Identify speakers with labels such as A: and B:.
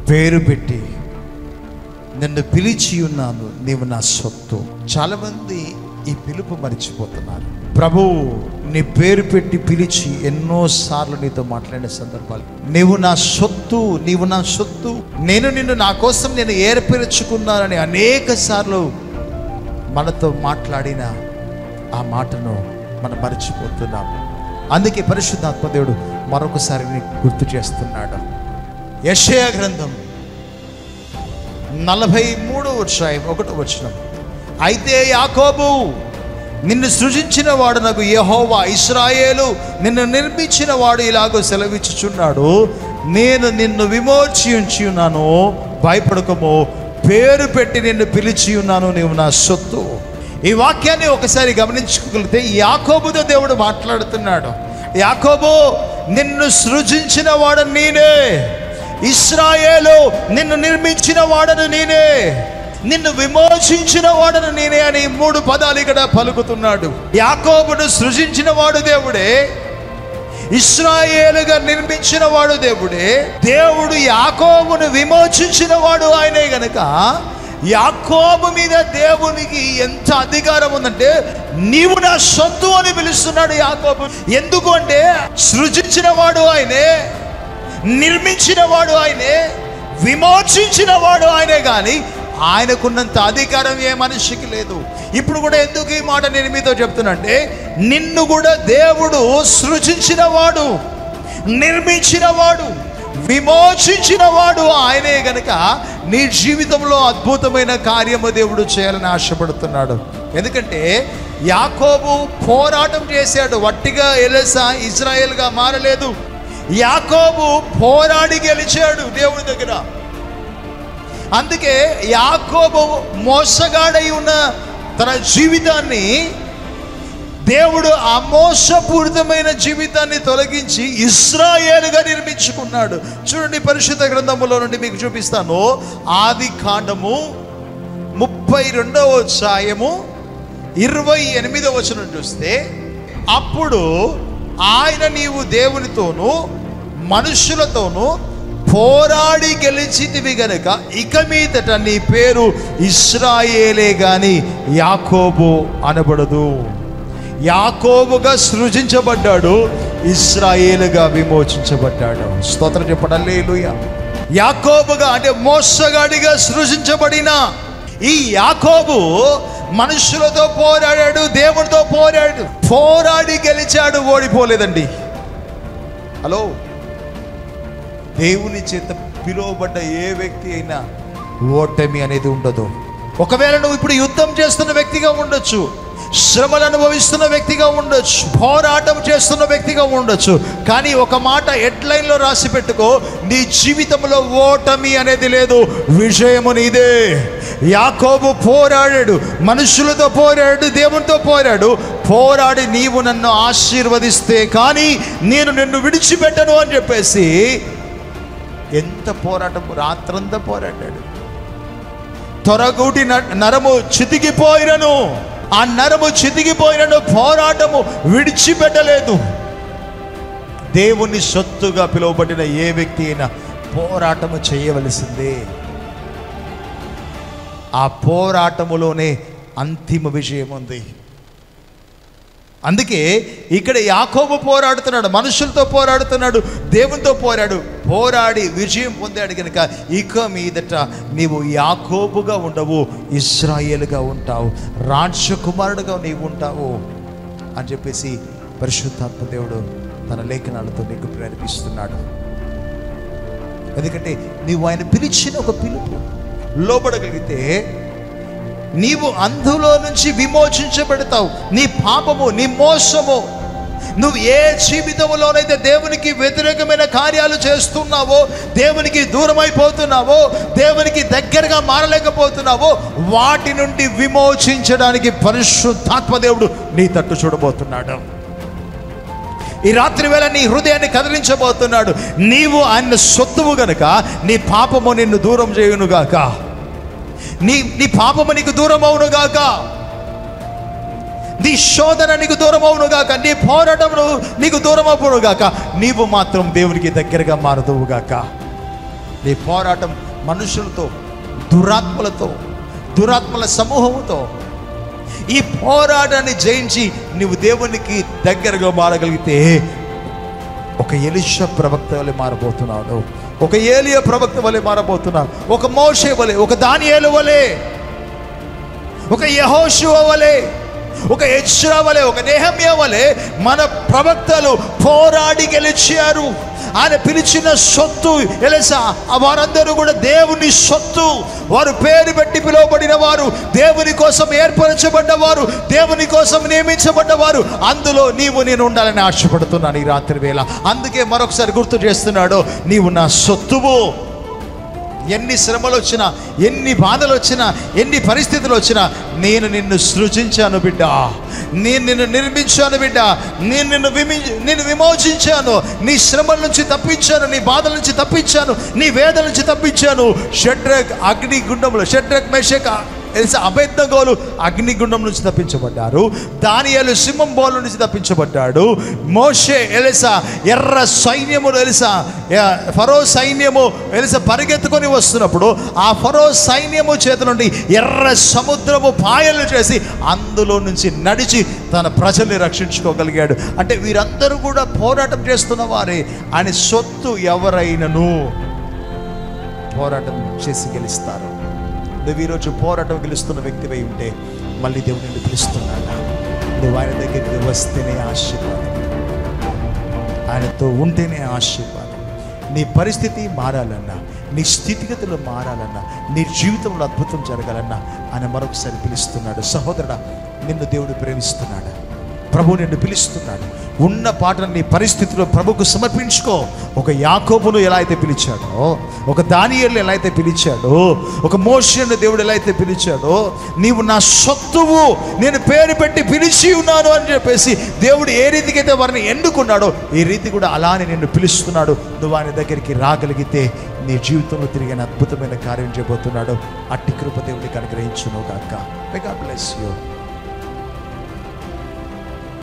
A: పేరు పెట్టి నిన్ను పిలిచి ఉన్నాను, నీవు నా సొత్తు. చాలామంది ఈ పిలుపు మర్చిపోతున్నారు. ప్రభువు నీ పేరు పెట్టి పిలిచి ఎన్నోసార్లు నీతో మాట్లాడిన సందర్భాలు, నీవు నా సొత్తు, నీవు నా సొత్తు, నేను నిన్ను నా కోసం నేను ఏర్పరచుకున్నానని అనేక సార్లు మనతో మాట్లాడిన ఆ మాటను మనం మర్చిపోతున్నాం. అందుకే పరిశుద్ధాత్మ దేవుడు మరొకసారి నీకు గుర్తు చేస్తున్నాడు. యెషయా గ్రంథం 43:1 అయితే యాకోబు నిన్ను సృజించిన వాడు నాకు యెహోవా, ఇశ్రాయేలు నిన్ను నిర్మించిన వాడు ఇలాగో సెలవిచ్చుచున్నాడు, నేను నిన్ను విమోచి ఉంచి ఉన్నాను, భయపడకము, పేరు పెట్టి నిన్ను పిలిచి ఉన్నాను, నీవు నా సొత్తు. ఈ వాక్యాన్ని ఒకసారి గమనించుకోగలిగితే యాకోబుతో దేవుడు మాట్లాడుతున్నాడు. యాకోబు నిన్ను సృజించిన వాడు నేనే, ఇశ్రాయేలు నిన్ను నిర్మించిన వాడను నేనే, నిన్ను విమోచించిన వాడను నేనే అని 3 పదాలు ఇక్కడ పలుకుతున్నాడు. యాకోబును సృజించిన వాడు దేవుడే, ఇశ్రాయేలుగా నిర్మించిన వాడు దేవుడే. దేవుడు యాకోబును విమోచించిన వాడు ఆయనే గనుక యాకోబు మీద దేవునికి ఎంత అధికారం ఉందంటే నీవు నా సొత్తు అని పిలుస్తున్నాడు యాకోబు. ఎందుకు అంటే సృజించిన వాడు ఆయనే, నిర్మించిన వాడు ఆయనే, విమోచించిన వాడు ఆయనే, కానీ ఆయనకున్నంత అధికారం ఏ మనిషికి లేదు. ఇప్పుడు కూడా ఎందుకు ఈ మాట నేను మీతో చెప్తున్నంటే, నిన్ను కూడా దేవుడు సృజించిన వాడు, నిర్మించిన వాడు, విమోచించిన వాడు ఆయనే గనుక నీ జీవితంలో అద్భుతమైన కార్యము దేవుడు చేయాలని ఆశపడుతున్నాడు. ఎందుకంటే యాకోబు పోరాటం చేశాడు, వట్టిగా ఎలీసా ఇజ్రాయేల్గా మారలేదు. యాకోబు పోరాడి గెలిచాడు దేవుని దగ్గర. అందుకే యాకోబు మోసగాడై ఉన్న తన జీవితాన్ని దేవుడు ఆ మోసపూరితమైన జీవితాన్ని తొలగించి ఇశ్రాయేలుగా నిర్మించుకున్నాడు. చూడండి, పరిశుద్ధ గ్రంథములో నుండి మీకు చూపిస్తాను. ఆది కాండము 32:28 చూస్తే, అప్పుడు ఆయన నీవు దేవునితోనూ మనుషులతోనూ పోరాడి గెలిచితివి గనుక ఇక మీదట నీ పేరు ఇశ్రాయేలే గాని యాకోబు అనబడదు. యాకోబుగా సృజించబడ్డాడు, ఇశ్రాయేలుగా విమోచించబడ్డాడు. స్తోత్రం చెప్పండి, హల్లెలూయా. యాకోబుగా అంటే మోసగాడిగా సృజించబడిన ఈ యాకోబు మనుషులతో పోరాడాడు, దేవుడితో పోరాడి గెలిచాడు, ఓడిపోలేదండి. హలో, దేవుని చేత పిలువబడ్డ ఏ వ్యక్తి అయినా ఓటమి అనేది ఉండదు. ఒకవేళ నువ్వు ఇప్పుడు యుద్ధం చేస్తున్న వ్యక్తిగా ఉండొచ్చు, శ్రమలు అనుభవిస్తున్న వ్యక్తిగా ఉండొచ్చు, పోరాటం చేస్తున్న వ్యక్తిగా ఉండొచ్చు, కానీ ఒక మాట హెడ్లైన్లో రాసి పెట్టుకో, నీ జీవితంలో ఓటమి అనేది లేదు, విజయము నీదే. యాకోబు పోరాడాడు, మనుషులతో పోరాడు, దేవునితో పోరాడి నీవు నన్ను ఆశీర్వదిస్తే కానీ నేను నిన్ను విడిచిపెట్టను అని చెప్పేసి ఎంత పోరాటం, రాత్రంతా పోరాడాడు. తొరగూటి నరము చితికిపోయినను, ఆ నరము చితికిపోయినను పోరాటము విడిచిపెట్టలేదు. దేవుని సొత్తుగా పిలువబడిన ఏ వ్యక్తి అయినా పోరాటము చేయవలసిందే. ఆ పోరాటములోనే అంతిమ విజయం ఉంది. అందుకే ఇక్కడ యాకోబు పోరాడుతున్నాడు, మనుషులతో పోరాడుతున్నాడు, దేవునితో పోరాడి విజయం పొందాడు కనుక ఇక మీదట నీవు యాకోబుగా ఉండవు, ఇశ్రాయేలుగా ఉంటావు, రాజకుమారుడుగా నీవు ఉంటావు అని చెప్పేసి పరిశుద్ధాత్మ దేవుడు తన లేఖనాలతో నీకు ప్రేరేపిస్తున్నాడు. ఎందుకంటే నీవు ఆయన పిలిచిన ఒక పిలుపు లోబడగలిగితే నీవు అందులో నుంచి విమోచించబడతావు. నీ పాపము, నీ మోసము, నువ్వు ఏ జీవితంలోనైతే దేవునికి వ్యతిరేకమైన కార్యాలు చేస్తున్నావో, దేవునికి దూరం అయిపోతున్నావో, దేవునికి దగ్గరగా మారలేకపోతున్నావో, వాటి నుండి విమోచించడానికి పరిశుద్ధాత్మ దేవుడు నీ తట్టు చూడబోతున్నాడు. ఈ రాత్రి వేళ నీ హృదయాన్ని కదిలించబోతున్నాడు. నీవు ఆయన సొత్తువు గనుక నీ పాపము నిన్ను దూరం చేయునుగాక, నీ పాపము నీకు దూరం అవునుగాక, నీ శోధన నీకు దూరం అవునుగాక, నీ పోరాటం నీకు దూరం అవునుగాక, నీవు మాత్రం దేవునికి దగ్గరగా మారదువుగాక. నీ పోరాటం మనుషులతో, దురాత్మల సమూహంతో. ఈ పోరాటాన్ని జయించి నువ్వు దేవునికి దగ్గరగా మారగలిగితే ఒక ఎలీషా ప్రవక్త వలె మారబోతున్నాడు, ఒక ఏలియా ప్రవక్త వలె మారబోతున్నాడు, ఒక మోషే వలె, ఒక దానియేలు వలె, ఒక యెహోషువ వలె, ఒక ఎజ్రా వలె, ఒక నెహెమ్యా వలె మన ప్రవక్తలు పోరాడి గెలిచారు. ఆయన పిలిచిన సొత్తు తెలుసా, వారందరూ కూడా దేవుని సొత్తు. వారు పేరు పెట్టి పిలువబడిన వారు, దేవుని కోసం ఏర్పరచబడ్డవారు, దేవుని కోసం నియమించబడ్డవారు. అందులో నీవు నేను ఉండాలని ఆశపడుతున్నాను ఈ రాత్రి వేళ. అందుకే మరొకసారి గుర్తు చేస్తున్నాడు, నీవు నా సొత్తువు. ఎన్ని శ్రమలు వచ్చినా, ఎన్ని బాధలు వచ్చినా, ఎన్ని పరిస్థితులు వచ్చినా, నేను నిన్ను సృజించాను బిడ్డ, నేను నిన్ను నిర్మించాను బిడ్డ, నిన్ను విమోచించాను, నీ శ్రమల నుంచి తప్పించాను, నీ బాధల నుంచి తప్పించాను, నీ వేదన నుంచి తప్పించాను. షడ్రక్ అగ్నిగుండంలో, షడ్రక్ మెషక్ తెలుసా అబేద్నెగోలు అగ్నిగుండం నుంచి తప్పించబడ్డారు. దానియేలు సింహం బోల నుంచి తప్పించబడ్డాడు. మోషే ఎలిసా ఎర్ర సైన్యము తెలుసా, ఫరో సైన్యము ఎలిసా పరిగెత్తుకొని వస్తున్నప్పుడు ఆ ఫరో సైన్యము చేత నుండి ఎర్ర సముద్రము పాయలు చేసి అందులో నుంచి నడిచి తన ప్రజల్ని రక్షించుకోగలిగాడు. అంటే వీరందరూ కూడా పోరాటం చేస్తున్న వారే. ఆయన సొత్తు ఎవరైనను పోరాటం చేసి గెలుస్తారు. నువ్వు ఈరోజు పోరాటం గెలుస్తున్న వ్యక్తివై ఉంటే మళ్ళీ దేవుడు నిన్ను పిలుస్తున్నాడా? నువ్వు ఆయన దగ్గరికి వస్తేనే ఆశీర్వాదం, ఆయనతో ఉంటేనే ఆశీర్వాదం. నీ పరిస్థితి మారాలన్నా, నీ స్థితిగతులు మారాలన్నా, నీ జీవితంలో అద్భుతం జరగాలన్నా ఆయన మరొకసారి పిలుస్తున్నాడు. సహోదరుడా, నిన్ను దేవుడు ప్రేమిస్తున్నాడు. ప్రభు నిన్ను పిలుస్తున్నాడు. ఉన్న పాటను నీ పరిస్థితిలో ప్రభుకు సమర్పించుకో. ఒక యాకోబును ఎలా అయితే పిలిచాడో, ఒక దానియేలును ఎలా అయితే పిలిచాడో, ఒక మోషేను దేవుడు ఎలా అయితే పిలిచాడో, నీవు నా సొత్తువు, నేను పేరు పెట్టి పిలిచి ఉన్నాను అని చెప్పేసి దేవుడు ఏ రీతికి అయితే వారిని ఎన్నుకున్నాడో ఈ రీతి కూడా అలానే నిన్ను పిలుస్తున్నాడు. నువ్వు ఆయన దగ్గరికి రాగలిగితే నీ జీవితంలో తిరిగిన అద్భుతమైన కార్యం చేయబోతున్నాడు. అట్టి కృప దేవుడికి అనుగ్రహించును గాక. May God bless you.